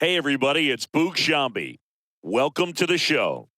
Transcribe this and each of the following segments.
Hey, everybody, it's Boog Shambi. Welcome to the show.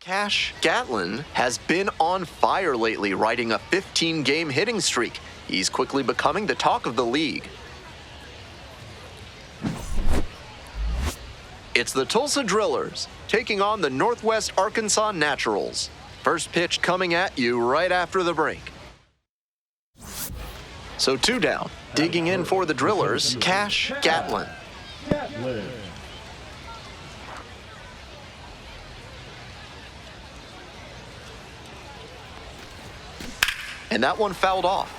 Cash Gatlin has been on fire lately, riding a 15-game hitting streak. He's quickly becoming the talk of the league. It's the Tulsa Drillers taking on the Northwest Arkansas Naturals. First pitch coming at you right after the break. So 2 down. Digging in for the Drillers, Cash Gatlin. And that one fouled off.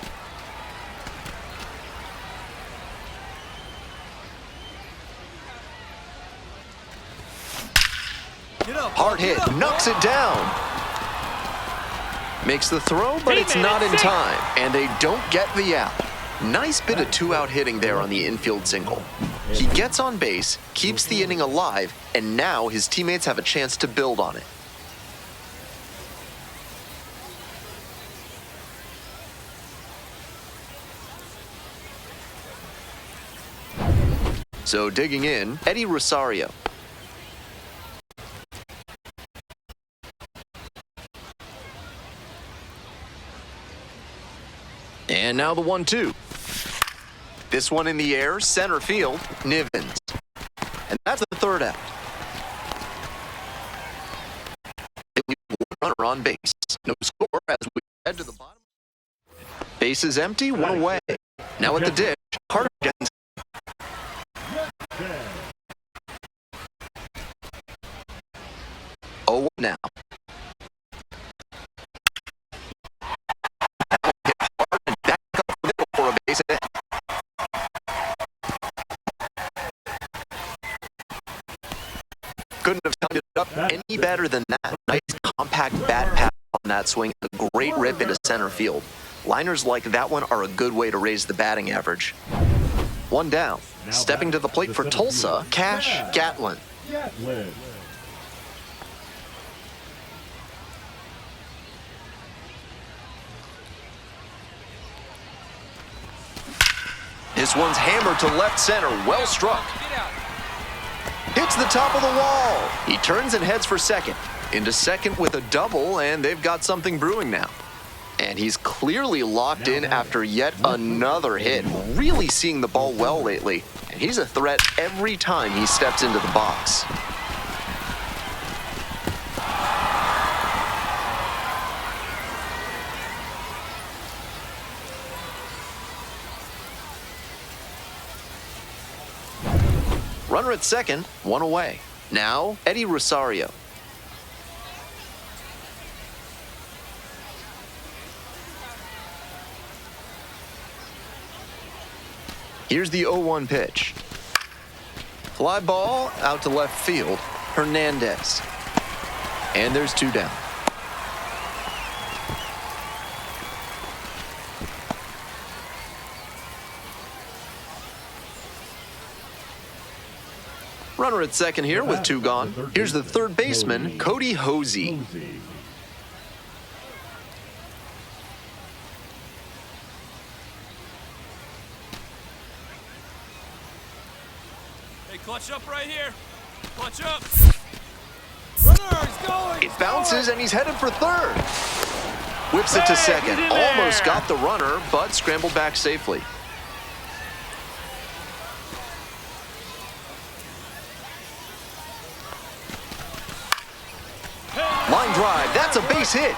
Hard hit, knocks it down. Makes the throw, but it's not in time, and they don't get the out. Nice bit of 2-out hitting there on the infield single. He gets on base, keeps the inning alive, and now his teammates have a chance to build on it. So digging in, Eddie Rosario. And now the 1-2. This one in the air, center field, Nivens. And that's the 3rd out. Runner on base. No score as we head to the bottom. Base is empty, 1 away. Now at the ditch, Carter Jensen. Oh, now. Back up the middle for a base hit. Couldn't have timed it up any better than that. Nice compact bat pass on that swing. A great rip into center field. Liners like that one are a good way to raise the batting average. 1 down. Stepping to the plate for Tulsa, Cash Gatlin. This one's hammered to left center, well struck. Hits the top of the wall. He turns and heads for second. Into second with a double, and they've got something brewing now. And he's clearly locked in after yet another hit. Really seeing the ball well lately. And he's a threat every time he steps into the box. Runner Runner at second, one away. Now, Eddie Rosario. Here's the 0-1 pitch. Fly ball out to left field. Hernandez. And there's two down. Runner at second here with two gone. Here's the third baseman, Cody Hosey. Hey, clutch up right here. Clutch up. Runner is going. It bounces and he's headed for third. Whips it to second. Almost got the runner, but scrambled back safely. Line drive, that's a base hit.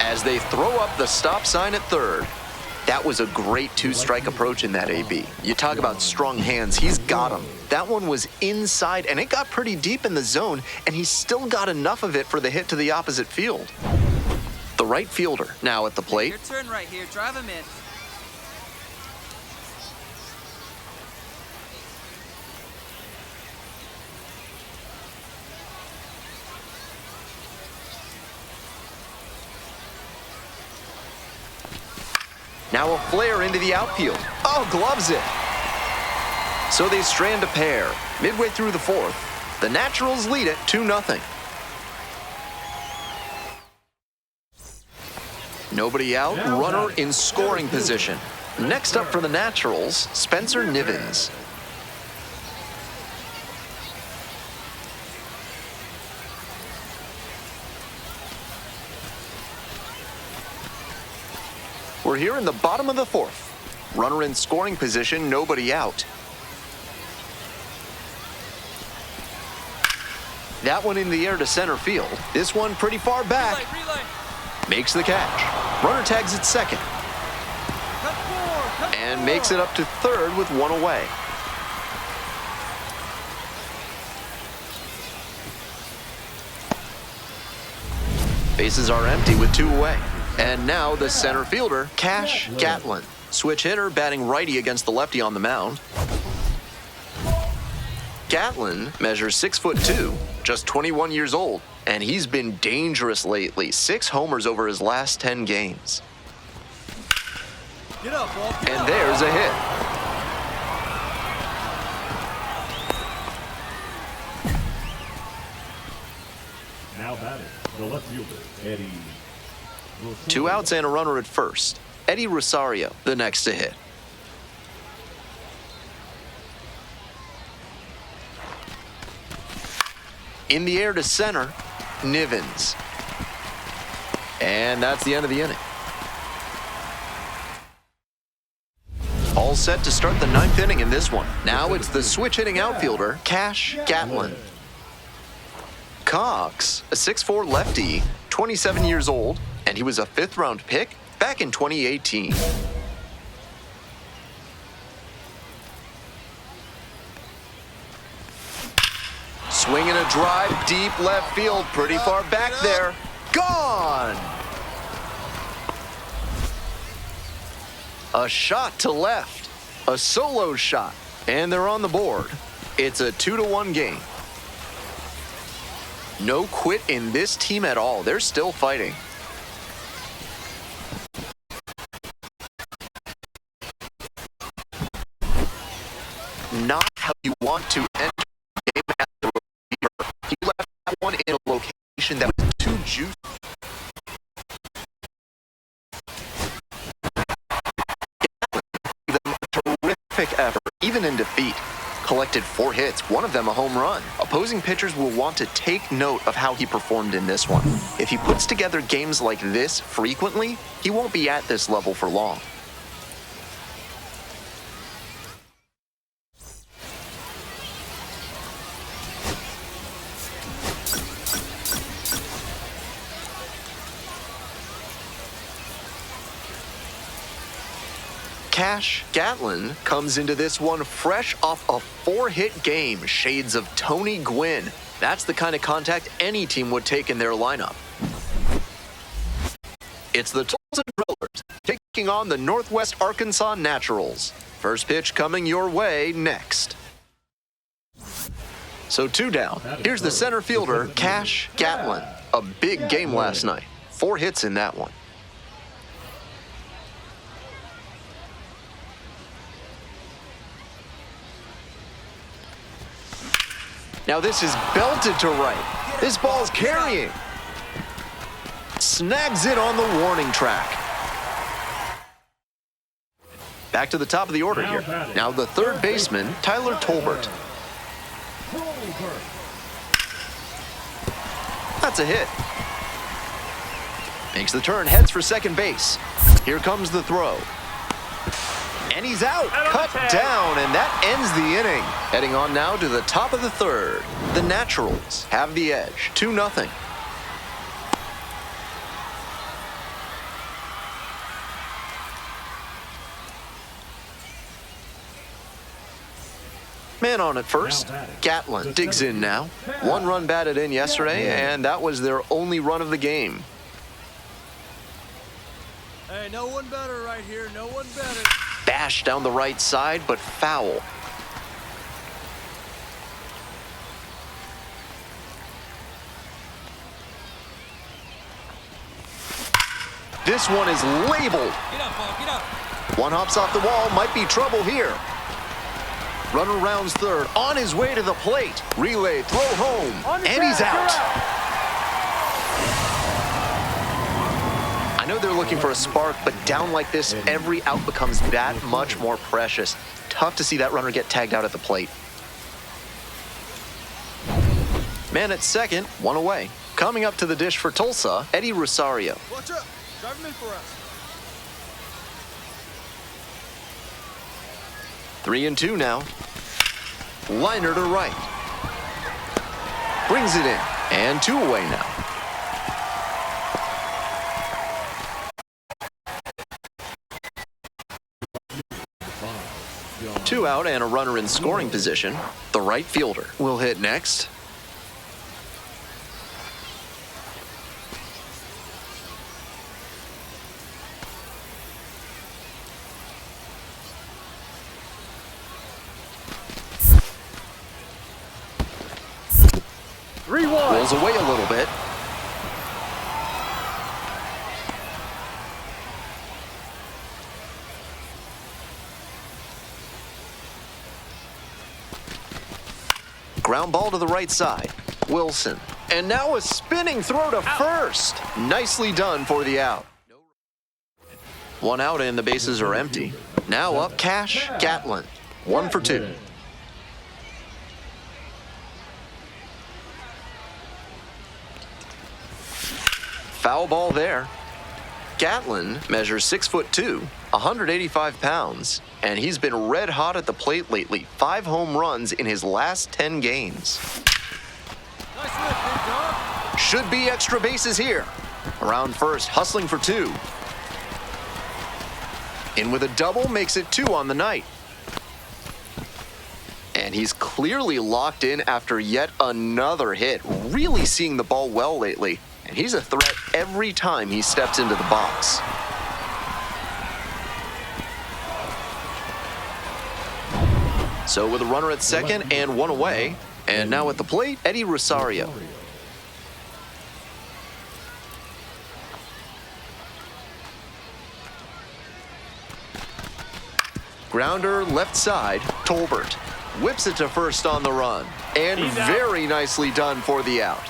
As they throw up the stop sign at third. That was a great two-strike approach in that AB. You talk about strong hands, he's got them. That one was inside, and it got pretty deep in the zone, and he still got enough of it for the hit to the opposite field. The right fielder now at the plate. Your turn right here, drive him in. Now a flare into the outfield. Oh, gloves it. So they strand a pair. Midway through the fourth, the Naturals lead it 2-0. Nobody out, runner in scoring position. Next up for the Naturals, Spencer Nivens. We're here in the bottom of the fourth. Runner in scoring position, nobody out. That one in the air to center field. This one pretty far back. Relay. Makes the catch. Runner tags at second. And makes it up to third with one away. Bases are empty with two away. And now the center fielder, Cash Gatlin. Switch hitter batting righty against the lefty on the mound. Gatlin measures 6'2", just 21 years old, and he's been dangerous lately. 6 homers over his last 10 games. Get up, ball. Get and up. There's a hit. Now batting, the left fielder, Eddie. 2 outs and a runner at first. Eddie Rosario, the next to hit. In the air to center, Nivens. And that's the end of the inning. All set to start the 9th inning in this one. Now it's the switch hitting outfielder, Cash Gatlin. Cox, a 6'4" lefty, 27 years old, and he was a 5th-round pick back in 2018. Swinging a drive deep left field, pretty far back there. Gone! A shot to left, a solo shot, and they're on the board. It's a 2-1 game. No quit in this team at all. They're still fighting. Not how you want to enter the game as a reliever. He left that one in a location that was too juicy. Them a terrific effort, even in defeat. Collected 4 hits, one of them a home run. Opposing pitchers will want to take note of how he performed in this one. If he puts together games like this frequently, he won't be at this level for long. Cash Gatlin comes into this one fresh off a 4-hit game, shades of Tony Gwynn. That's the kind of contact any team would take in their lineup. It's the Tulsa Drillers taking on the Northwest Arkansas Naturals. First pitch coming your way next. So 2 down. Here's the center fielder, Cash Gatlin. A big game last night. 4 hits in that one. Now this is belted to right. This ball's carrying. Snags it on the warning track. Back to the top of the order here. Now the third baseman, Tyler Tolbert. That's a hit. Makes the turn, heads for second base. Here comes the throw. And he's out, cut down, and that ends the inning. Heading on now to the top of the third. The Naturals have the edge, 2-0. Man on at first. Gatlin digs in now. 1 run batted in yesterday, and that was their only run of the game. Hey, no one better right here. No one better. Bash down the right side, but foul. This one is labeled. Get up, Bob, get up. One hops off the wall, might be trouble here. Runner rounds third, on his way to the plate. Relay, throw home, and he's out. I know they're looking for a spark, but down like this, every out becomes that much more precious. Tough to see that runner get tagged out at the plate. Man at second, 1 away. Coming up to the dish for Tulsa, Eddie Rosario. Watch up. Drive him in for us. 3-2 now. Liner to right. Brings it in. And 2 away now. Two out and a runner in scoring position. The right fielder will hit next. Rolls away a little bit. Ground ball to the right side. Wilson. And now a spinning throw to first. Nicely done for the out. 1 out and the bases are empty. Now up Cash Gatlin. 1 for 2. Foul ball there. Gatlin measures 6'2", 185 pounds, and he's been red hot at the plate lately. 5 home runs in his last 10 games. Nice lift, big dog. Should be extra bases here. Around first, hustling for 2. In with a double, makes it 2 on the night. And he's clearly locked in after yet another hit. Really seeing the ball well lately. And he's a threat every time he steps into the box. So with a runner at second and 1 away, and now at the plate, Eddie Rosario. Grounder left side, Tolbert. Whips it to first on the run. And very nicely done for the out.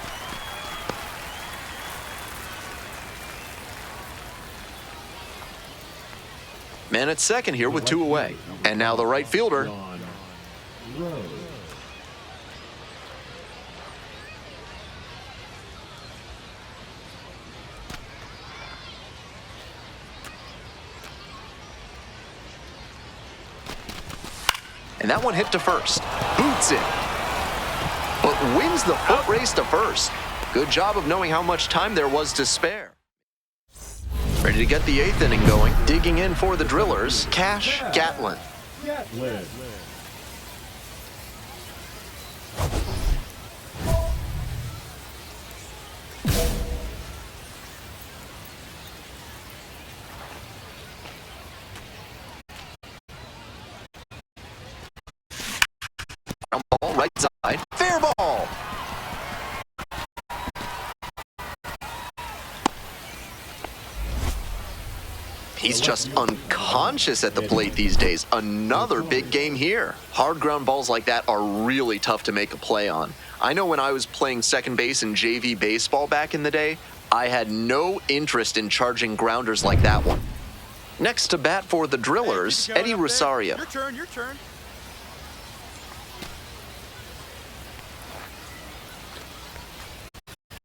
Man at second here with 2 away. And now the right fielder. And that one hit to first. Boots it. But wins the foot race to first. Good job of knowing how much time there was to spare. Ready to get the 8th inning going. Digging in for the Drillers, Cash Gatlin. Gatlin. Ground ball, right side. Fair ball. He's just unconscious at the plate these days. Another big game here. Hard ground balls like that are really tough to make a play on. I know when I was playing second base in JV baseball back in the day, I had no interest in charging grounders like that one. Next to bat for the Drillers, Eddie Rosario. Your turn, your turn.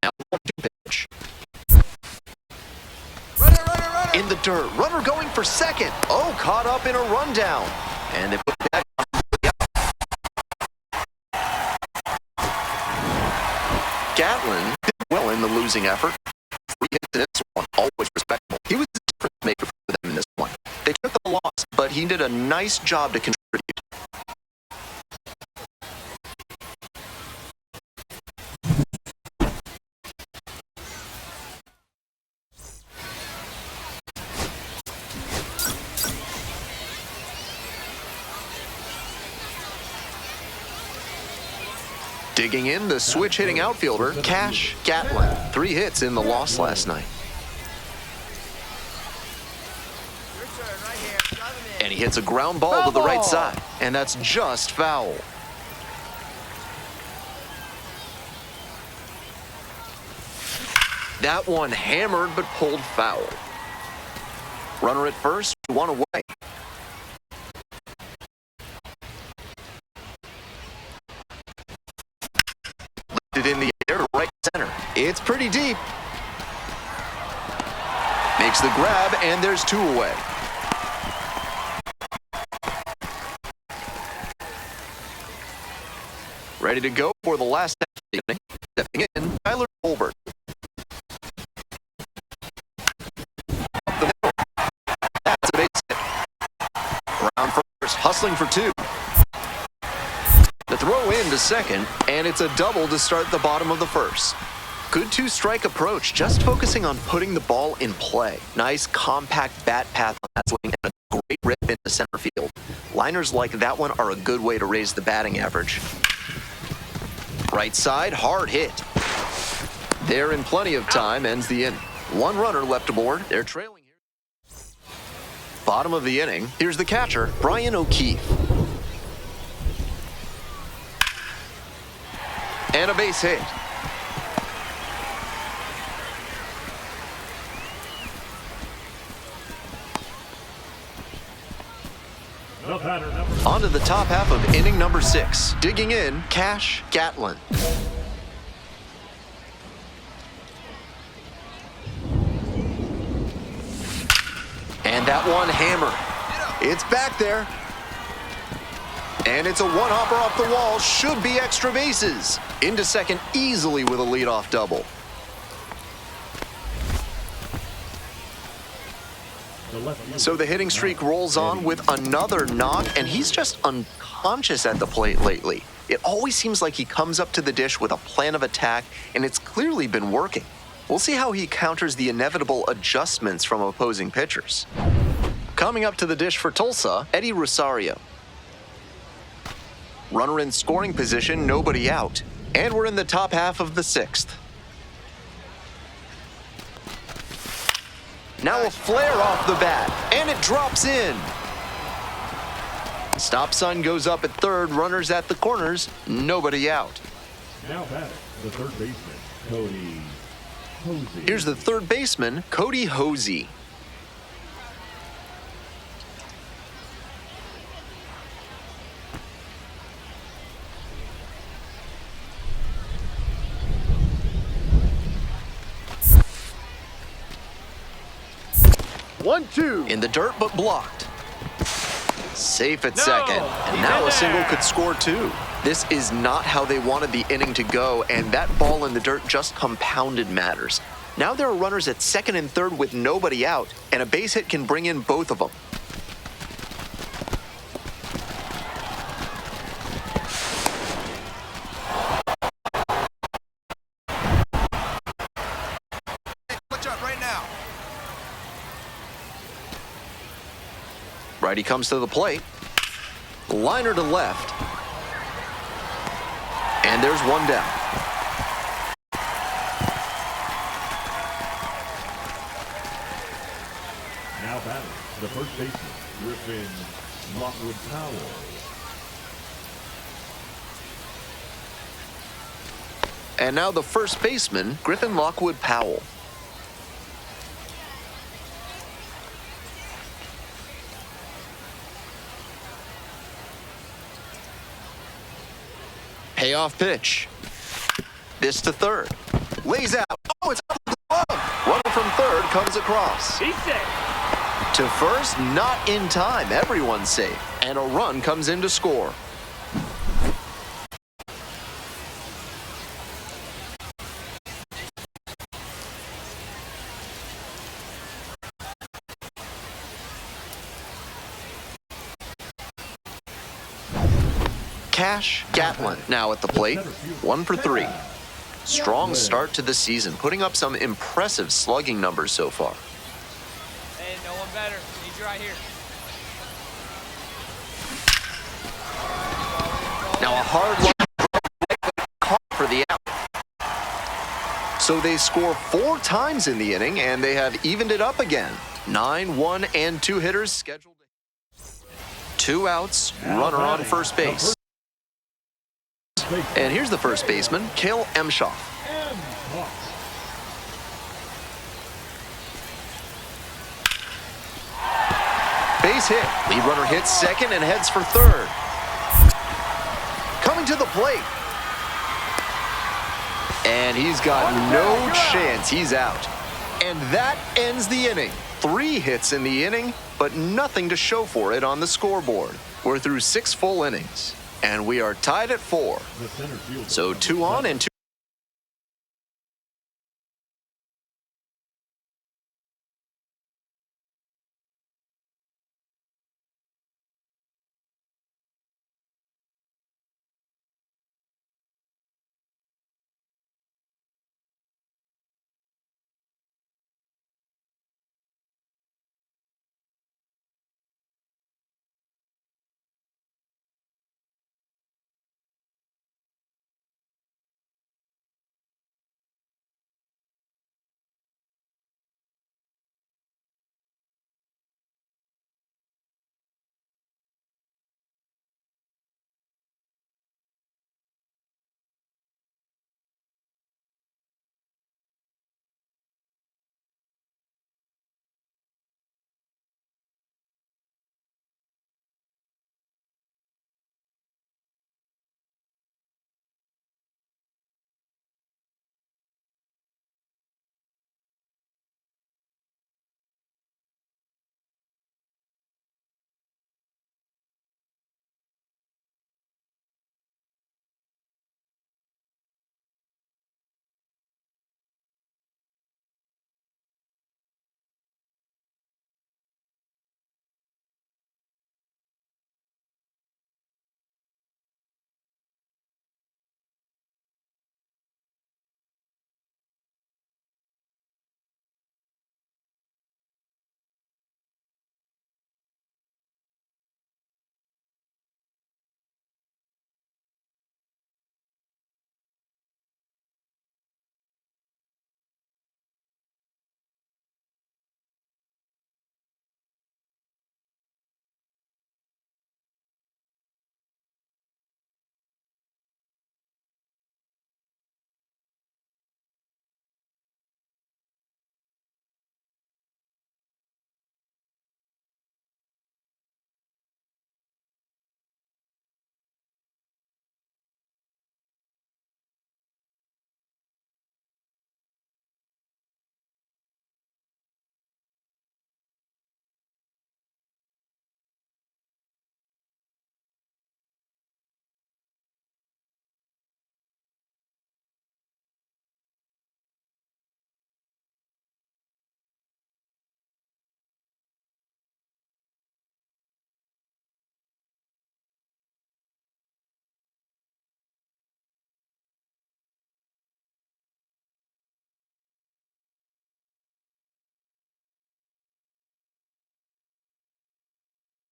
Now 1-2 pitch. Runner, runner, runner. In the dirt, runner going for second. Oh, caught up in a rundown. And they put that on. Gatlin did well in the losing effort. 3 hits in this one, always respectable. He was the difference maker for them in this one. They took the loss, but he did a nice job to contribute. Digging in, the switch-hitting outfielder, Cash Gatlin. 3 hits in the loss last night. Your turn, right here. Drive him in. And he hits a ground ball to the right side. And that's just foul. That one hammered but pulled foul. Runner at first, 1 away. In the air to right center. It's pretty deep. Makes the grab, and there's 2 away. Ready to go for the last inning. Stepping in, Tyler Colbert. Up the middle. That's a base hit. Round first, hustling for 2. The throw in to second, and it's a double to start the bottom of the first. Good 2-strike approach, just focusing on putting the ball in play. Nice compact bat path on that swing and a great rip into center field. Liners like that one are a good way to raise the batting average. Right side, hard hit. There in plenty of time, ends the inning. 1 runner left aboard. They're trailing here. Bottom of the inning, here's the catcher, Brian O'Keefe. And a base hit. On to the top half of inning number 6. Digging in, Cash Gatlin. And that one hammered. It's back there. And it's a one-hopper off the wall. Should be extra bases. Into second easily with a leadoff double. So the hitting streak rolls on with another knock, and he's just unconscious at the plate lately. It always seems like he comes up to the dish with a plan of attack, and it's clearly been working. We'll see how he counters the inevitable adjustments from opposing pitchers. Coming up to the dish for Tulsa, Eddie Rosario. Runner in scoring position, nobody out. And we're in the top half of the 6th. Now a flare off the bat, and it drops in. Stop sign goes up at third, runners at the corners, nobody out. Now batting, the third baseman, Cody Hosey. Here's the third baseman, Cody Hosey. In the dirt, but blocked. Safe at second, and now a single could score 2. This is not how they wanted the inning to go, and that ball in the dirt just compounded matters. Now there are runners at second and third with nobody out, and a base hit can bring in both of them. Watch out right now. Righty comes to the plate. Liner to left. And there's one down. Now batting, the first baseman, Griffin Lockwood Powell. And now the first baseman, Griffin Lockwood Powell. Payoff pitch. This to third. Lays out. Oh, it's out of the glove. Runner from third comes across. He's safe. To first, not in time. Everyone's safe. And a run comes in to score. Cash Gatlin now at the plate, 1 for 3. Strong start to the season, putting up some impressive slugging numbers so far. Hey, no one better. Need you right here. Now a hard line caught for the out. So they score 4 times in the inning, and they have evened it up again. 9, 1, and 2 hitters scheduled. 2 outs, runner on first base. And here's the first baseman, Cale Emshoff. Base hit. Lead runner hits second and heads for third. Coming to the plate. And he's got no chance. He's out. And that ends the inning. 3 hits in the inning, but nothing to show for it on the scoreboard. We're through 6 full innings, and we are tied at 4. So 2 on and 2.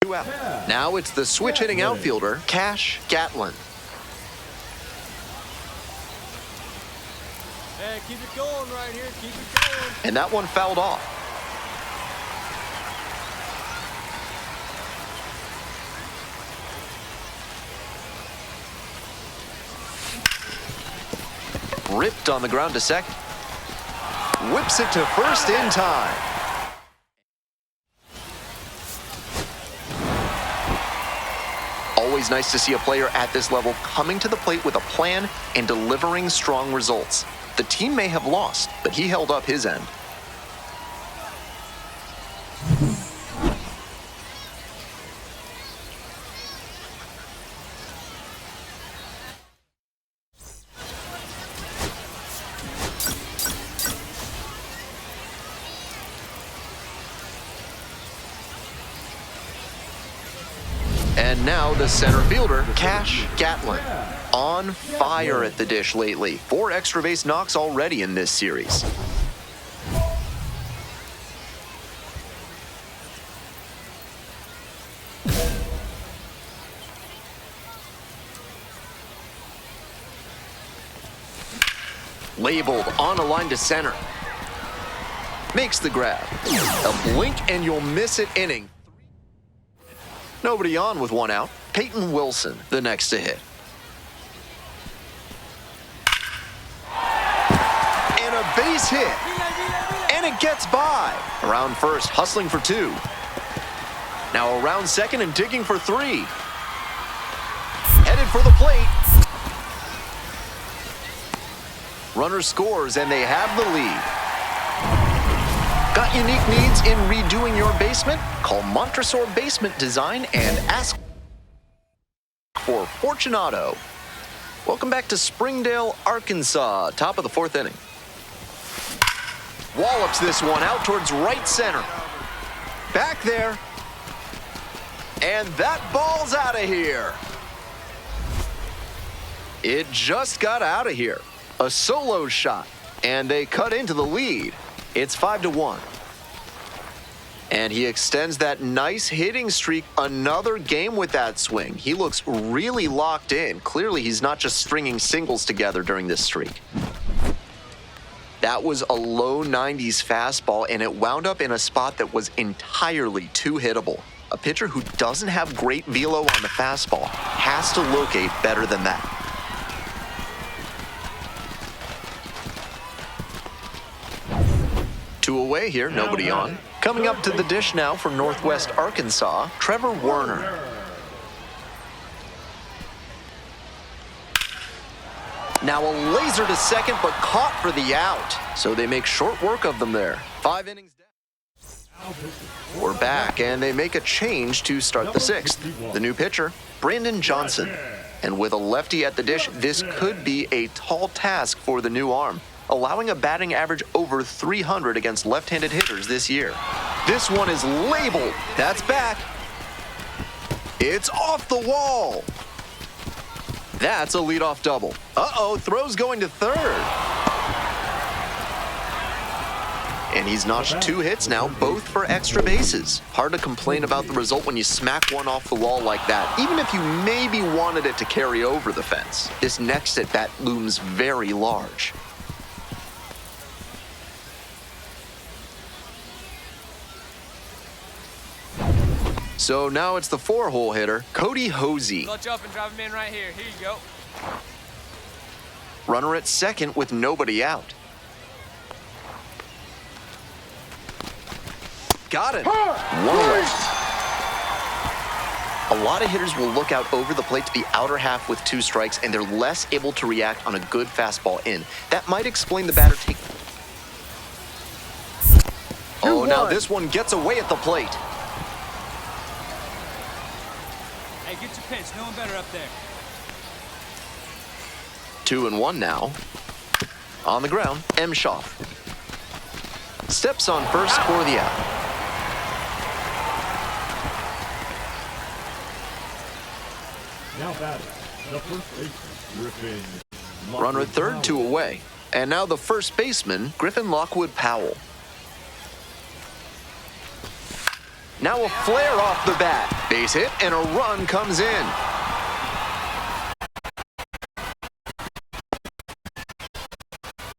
2 out. Now it's the switch-hitting outfielder, Cash Gatlin. Hey, keep it going right here. Keep it going. And that one fouled off. Ripped on the ground to second. Whips it to first in time. Always nice to see a player at this level coming to the plate with a plan and delivering strong results. The team may have lost, but he held up his end. And now the center fielder, Cash Gatlin. On fire at the dish lately. 4 extra base knocks already in this series. Labeled on a line to center. Makes the grab. A blink and you'll miss it inning. Nobody on with 1 out. Peyton Wilson, the next to hit. And a base hit. And it gets by. Around first, hustling for 2. Now around second and digging for 3. Headed for the plate. Runner scores, and they have the lead. Got unique needs in redoing your basement? Call Montresor Basement Design and ask for Fortunato. Welcome back to Springdale, Arkansas. Top of the 4th inning. Wallops this one out towards right center. Back there. And that ball's out of here. It just got out of here. A solo shot. And they cut into the lead. It's 5-1. And he extends that nice hitting streak another game with that swing. He looks really locked in. Clearly, he's not just stringing singles together during this streak. That was a low 90s fastball, and it wound up in a spot that was entirely too hittable. A pitcher who doesn't have great velo on the fastball has to locate better than that. Two away here, nobody on. Coming up to the dish now for Northwest Arkansas, Trevor Werner. Now a laser to second, but caught for the out. So they make short work of them there. 5 innings down. We're back, and they make a change to start the 6th. The new pitcher, Brandon Johnson. And with a lefty at the dish, this could be a tall task for the new arm, allowing a batting average over 300 against left-handed hitters this year. This one is labeled. That's back. It's off the wall. That's a leadoff double. Uh-oh, throw's going to third. And he's notched 2 hits now, both for extra bases. Hard to complain about the result when you smack one off the wall like that, even if you maybe wanted it to carry over the fence. This next at-bat looms very large. So now it's the 4-hole hitter, Cody Hosey. Clutch up and drive him in right here. Here you go. Runner at second with nobody out. Got it. 1 away. A lot of hitters will look out over the plate to the outer half with 2 strikes, and they're less able to react on a good fastball in. That might explain the batter take. Oh, now this one gets away at the plate. Hey, get your pitch. No one better up there. 2-1 now. On the ground, Emshoff. Steps on first for the out. Now batting, the first baseman, Griffin. Runner at third, 2 away. And now the first baseman, Griffin Lockwood Powell. Now a flare off the bat. Base hit, and a run comes in.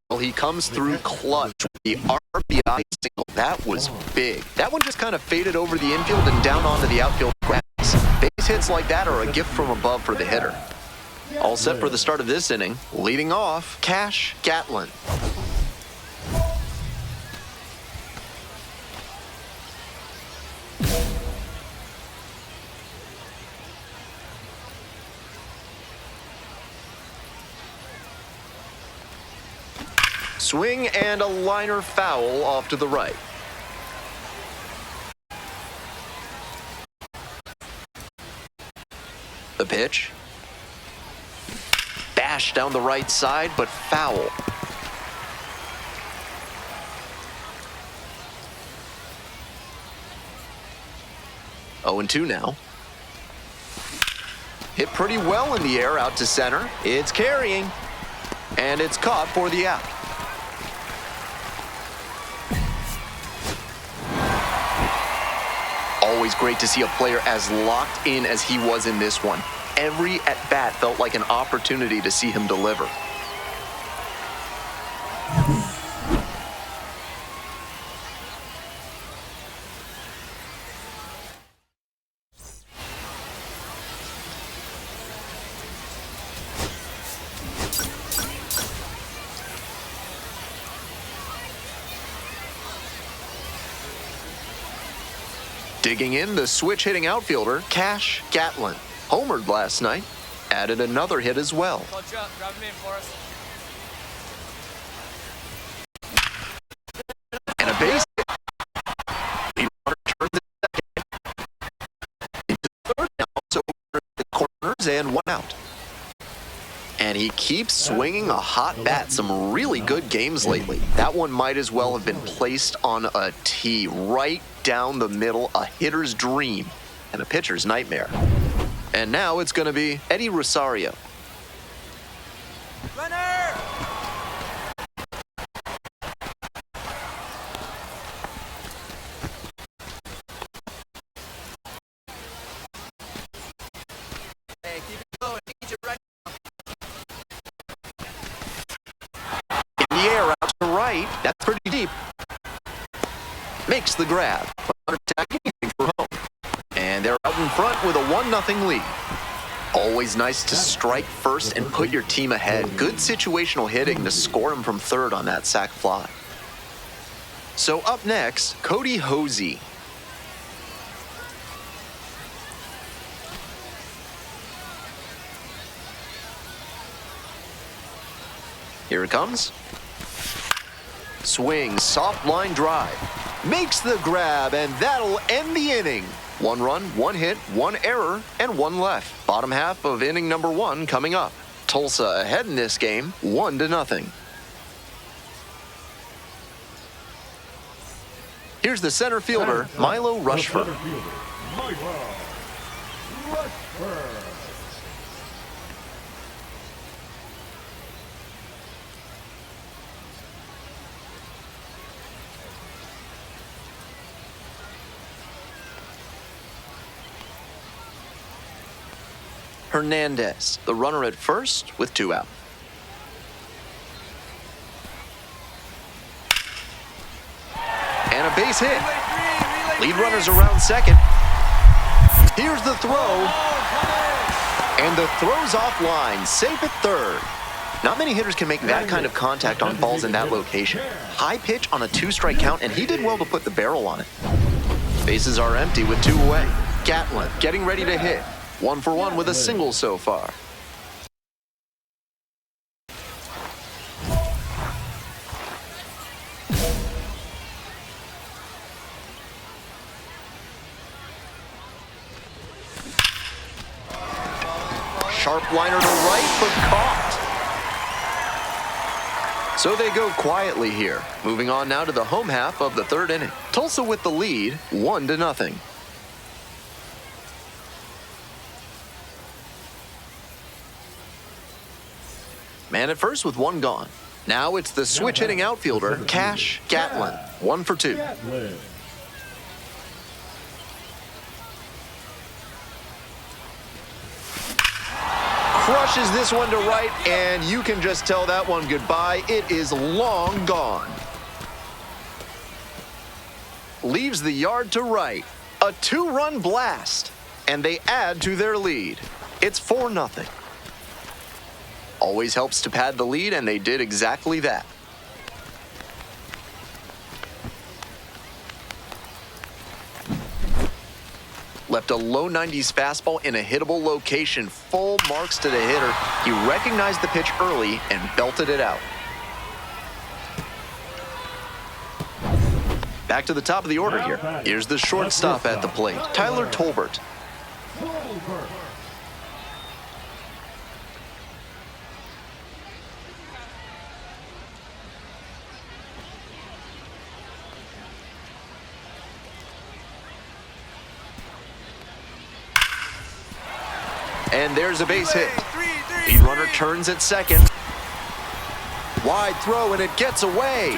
Well, he comes through clutch with the RBI single. That was big. That one just kind of faded over the infield and down onto the outfield grass. Base hits like that are a gift from above for the hitter. All set for the start of this inning. Leading off, Cash Gatlin. Swing and a liner foul off to the right. The pitch. Bash down the right side, but foul. Oh, 0-2 now. Hit pretty well in the air out to center. It's carrying. And it's caught for the out. Always great to see a player as locked in as he was in this one. Every at-bat felt like an opportunity to see him deliver. Digging in, the switch-hitting outfielder, Cash Gatlin. Homered last night, added another hit as well. Coach up, drive him in for us. And a base hit. He turns it second. Into third now, so the corners and one out. And he keeps swinging a hot bat. Some really good games lately. That one might as well have been placed on a tee right down the middle, a hitter's dream and a pitcher's nightmare. And now it's going to be Eddie Rosario. Runner! Hey, keep it going. Need you right. In the air out to right. That's pretty deep. Makes the grab. For home. And they're out in front with a 1-0 lead. Always nice to strike first and put your team ahead. Good situational hitting to score him from third on that sac fly. So up next, Cody Hosey. Here it comes. Swing, soft line drive. Makes the grab, and that'll end the inning. 1 run, 1 hit, 1 error, and 1 left. Bottom half of inning number 1 coming up. Tulsa ahead in this game, 1-0. Here's the center fielder, Milo Rushford. Hernandez, the runner at first with 2 out. And a base hit. Lead runners around second. Here's the throw. And the throw's offline, safe at third. Not many hitters can make that kind of contact on balls in that location. High pitch on a 2-strike count, and he did well to put the barrel on it. Bases are empty with 2 away. Gatlin getting ready to hit. 1 for 1 with a single so far. Sharp liner to right, but caught. So they go quietly here. Moving on now to the home half of the 3rd inning. Tulsa with the lead, 1-0. Man at first with 1 gone. Now it's the switch-hitting outfielder, Cash Gatlin. 1 for 2. Lashes this one to right, and you can just tell that one goodbye. It is long gone. Leaves the yard to right. A 2-run blast, and they add to their lead. It's 4-0. Always helps to pad the lead, and they did exactly that. Left a low 90s fastball in a hittable location. Full marks to the hitter. He recognized the pitch early and belted it out. Back to the top of the order here. Here's the shortstop at the plate, Tyler Tolbert. And there's a base hit. Lead runner turns at second. Wide throw, and it gets away.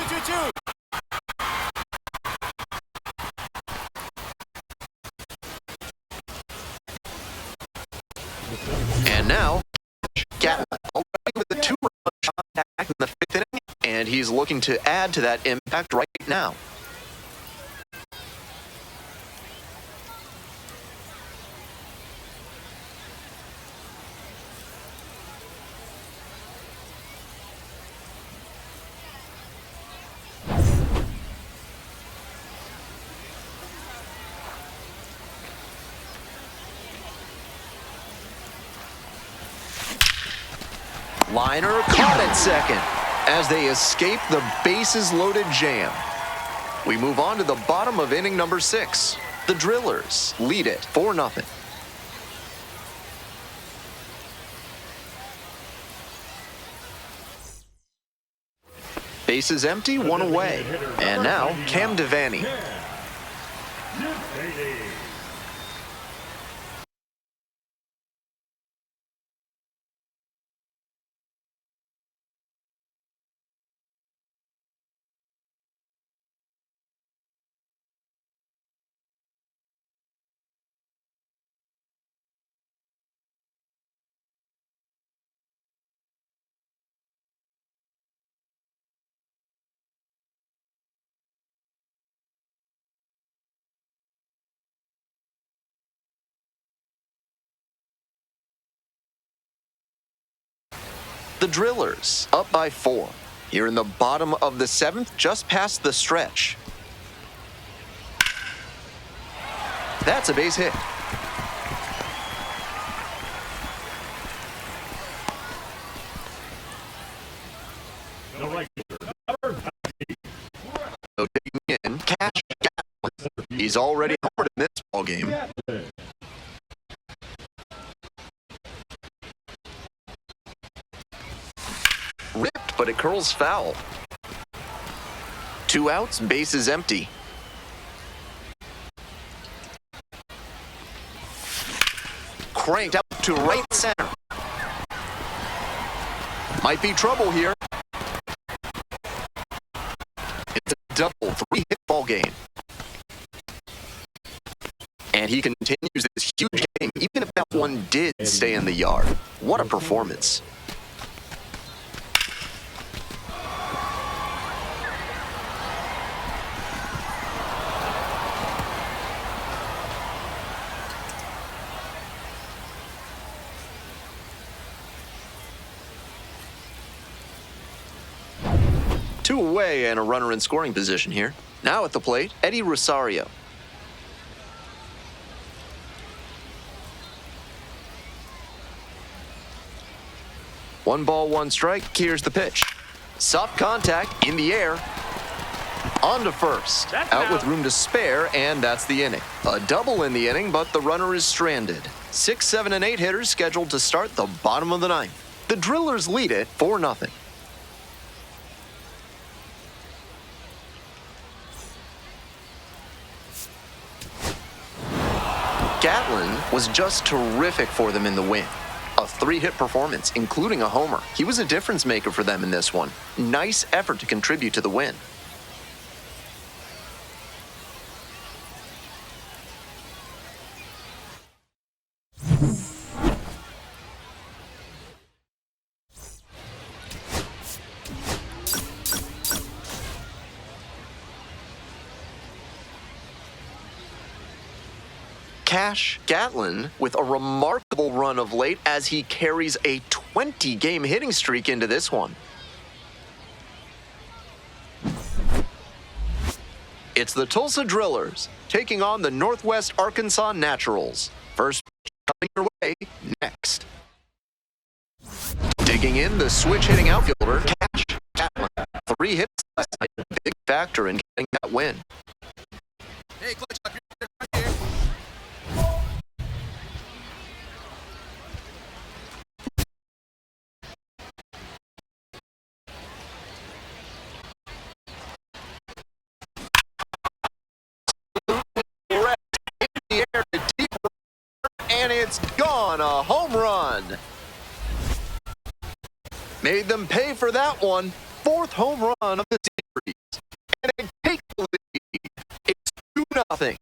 And now, Gatlin already with a 2-run shot back in the 5th inning, and he's looking to add to that impact right now. Liner caught at second as they escape the bases-loaded jam. We move on to the bottom of inning number 6. The Drillers lead it 4-0. Bases empty, 1 away. And now, Cam Devaney. The Drillers up by 4. Here in the bottom of the 7th, just past the stretch. That's a base hit. So taking in, catch Gatlin. He's already homered in this ballgame. Ripped, but it curls foul. 2 outs, bases empty. Cranked out to right center. Might be trouble here. It's a double 3-hit ball game. And he continues this huge game, even if that one did stay in the yard. What a performance. Two away and a runner in scoring position here. Now at the plate, Eddie Rosario. One ball, one strike. Here's the pitch. Soft contact in the air. On to first. Out with room to spare, and that's the inning. A double in the inning, but the runner is stranded. 6, 7, and 8 hitters scheduled to start the bottom of the 9th. The Drillers lead it 4-0. Gatlin was just terrific for them in the win. A 3-hit performance, including a homer. He was a difference maker for them in this one. Nice effort to contribute to the win. Cash Gatlin with a remarkable run of late as he carries a 20-game hitting streak into this one. It's the Tulsa Drillers taking on the Northwest Arkansas Naturals. First coming your way next. Digging in, the switch-hitting outfielder, Cash Gatlin. 3 hits last night, a big factor in getting that win. Hey, clutch up, you're right here. And it's gone, a home run. Made them pay for that one. 4th home run of the series. And they take the lead. It's 2-0.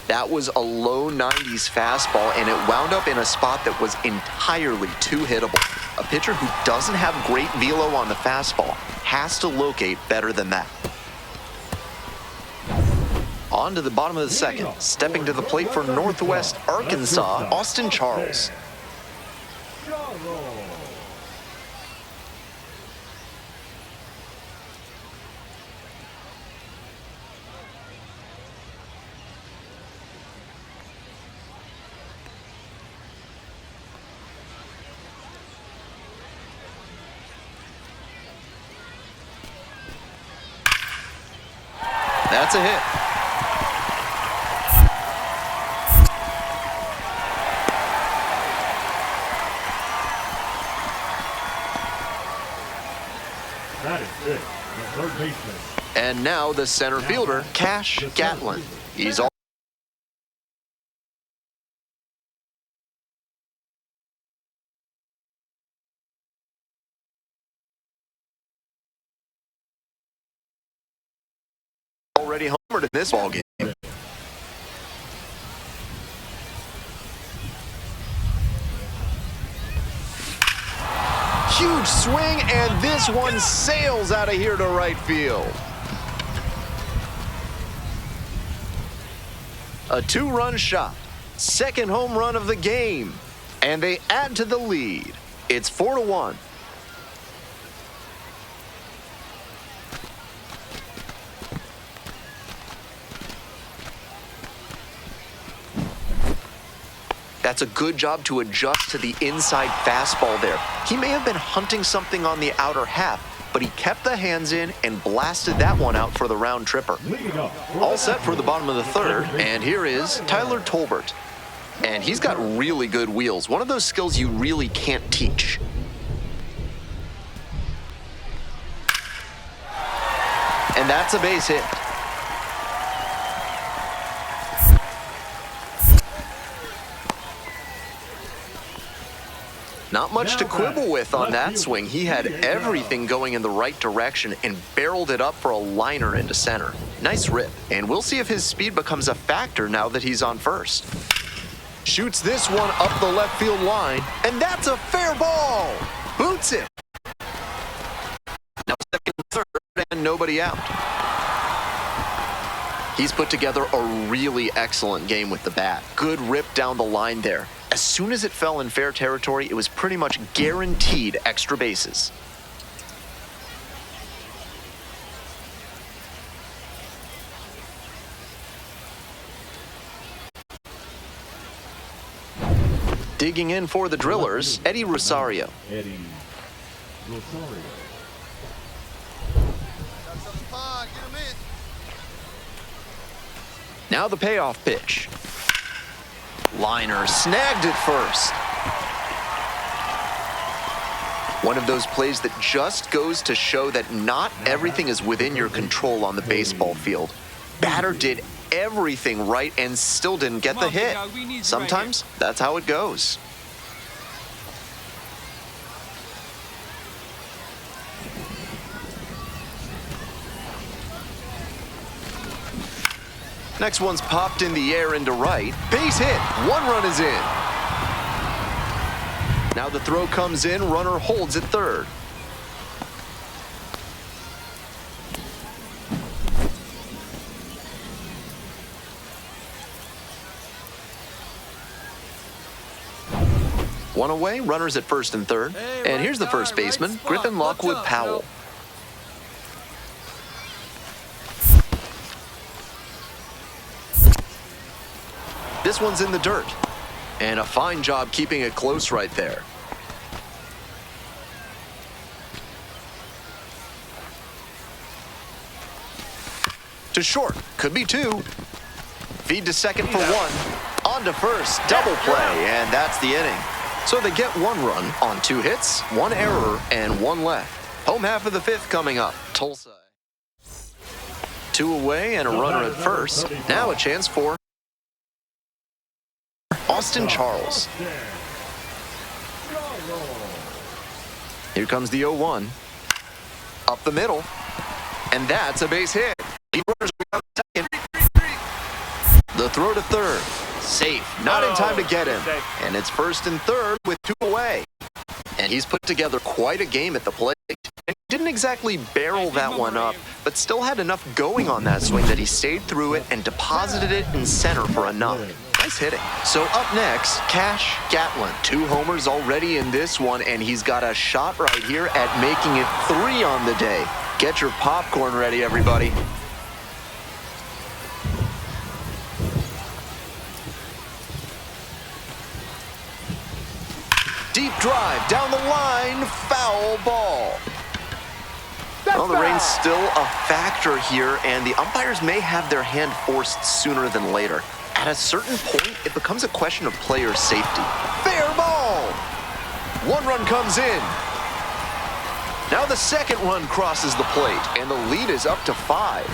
That was a low 90s fastball, and it wound up in a spot that was entirely too hittable. A pitcher who doesn't have great velo on the fastball has to locate better than that. On to the bottom of the second. Stepping to the plate for Northwest Arkansas, Austin Charles. That's a hit. That is it. The third baseman. And now the center fielder, Cash Gatlin. He's already homered in this ballgame. Huge swing, and this one sails out of here to right field. A 2-run shot, 2nd home run of the game, and they add to the lead. It's 4-1. That's a good job to adjust to the inside fastball there. He may have been hunting something on the outer half, but he kept the hands in and blasted that one out for the round tripper. All set for the bottom of the 3rd, and here is Tyler Tolbert. And he's got really good wheels, one of those skills you really can't teach. And that's a base hit. Not much to quibble with on that swing. He had everything going in the right direction and barreled it up for a liner into center. Nice rip. And we'll see if his speed becomes a factor now that he's on first. Shoots this one up the left field line, and that's a fair ball. Boots it. Now 2nd and 3rd, and nobody out. He's put together a really excellent game with the bat. Good rip down the line there. As soon as it fell in fair territory, it was pretty much guaranteed extra bases. Digging in for the Drillers, Eddie Rosario. Eddie Rosario. Now the payoff pitch. Liner snagged it first. One of those plays that just goes to show that not everything is within your control on the baseball field. Batter did everything right and still didn't get the hit. Sometimes that's how it goes. Next one's popped in the air into right. Base hit. 1 run is in. Now the throw comes in, runner holds at third. One away, runners at first and third. And here's the first baseman, Griffin Lockwood Powell. This one's in the dirt. And a fine job keeping it close right there. To short, could be two. Feed to second for one. On to first, double play, and that's the inning. So they get one run on 2 hits, 1 error, and 1 left. Home half of the 5th coming up. Tulsa. 2 away and a runner at first. Now a chance for Austin Charles. Here comes the 0-1. Up the middle. And that's a base hit. Second. The throw to third. Safe. Not in time to get him. And it's first and third with 2 away. And he's put together quite a game at the plate. And didn't exactly barrel that one up, but still had enough going on that swing that he stayed through it and deposited it in center for a knock. Nice hitting. So up next, Cash Gatlin. 2 homers already in this one, and he's got a shot right here at making it 3 on the day. Get your popcorn ready, everybody. Deep drive down the line, foul ball. Well, the rain's still a factor here, and the umpires may have their hand forced sooner than later. At a certain point, it becomes a question of player safety. Fair ball! 1 run comes in. Now the second run crosses the plate, and the lead is up to 5.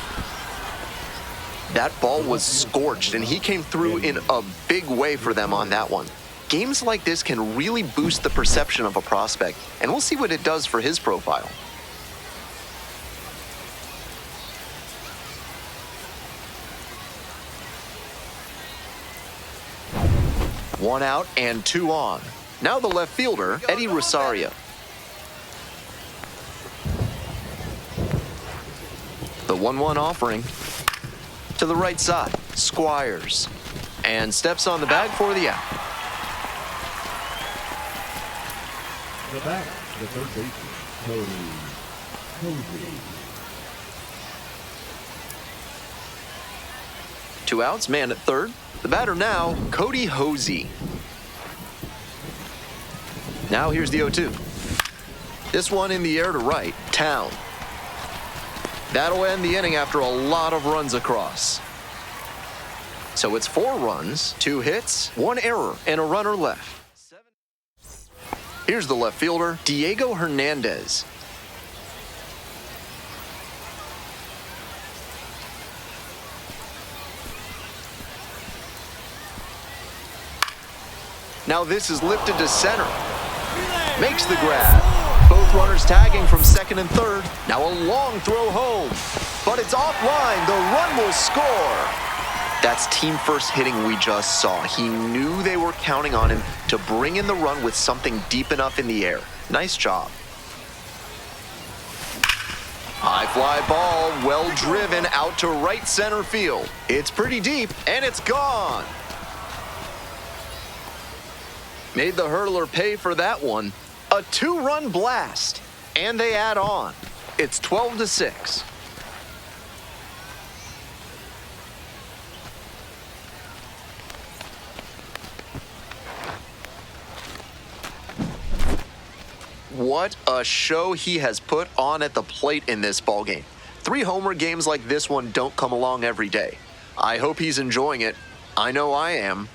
That ball was scorched, and he came through in a big way for them on that one. Games like this can really boost the perception of a prospect, and we'll see what it does for his profile. One out and 2 on. Now the left fielder, Eddie Rosario. The 1-1 offering to the right side, Squires, and steps on the bag for the out. The batter, the third baseman, Cody Hosey. 2 outs, man at third. The batter now, Cody Hosey. Now here's the 0-2. This one in the air to right, Town. That'll end the inning after a lot of runs across. So it's 4 runs, 2 hits, 1 error, and a runner left. Here's the left fielder, Diego Hernandez. Now this is lifted to center. Makes the grab. Both runners tagging from second and third. Now a long throw home. But it's offline. The run will score. That's team first hitting we just saw. He knew they were counting on him to bring in the run with something deep enough in the air. Nice job. High fly ball, well driven out to right center field. It's pretty deep, and it's gone. Made the hurdler pay for that one. A 2-run blast, and they add on. It's 12-6. What a show he has put on at the plate in this ballgame. 3 homer games like this one don't come along every day. I hope he's enjoying it. I know I am.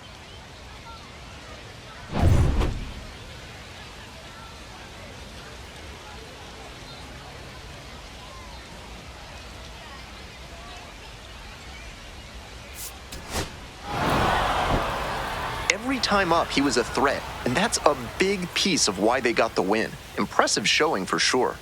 Every time up, he was a threat, and that's a big piece of why they got the win. Impressive showing for sure.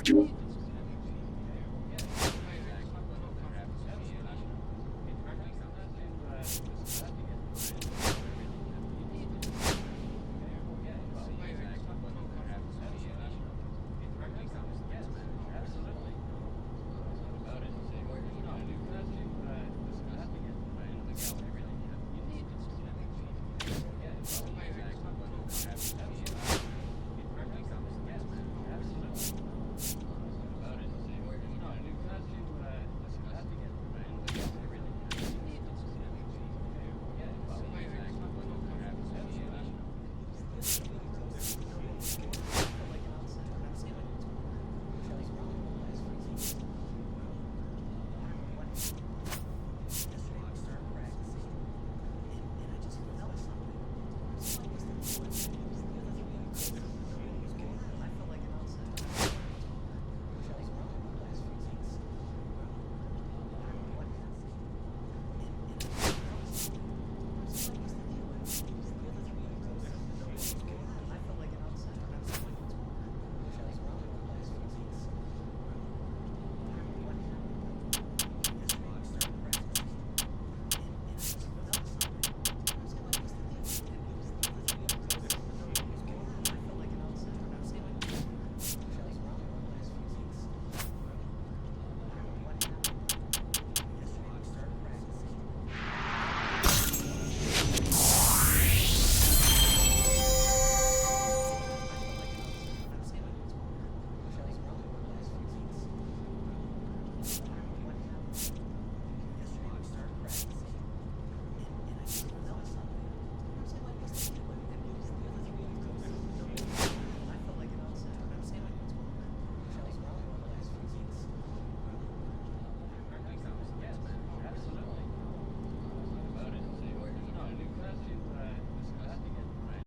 Show.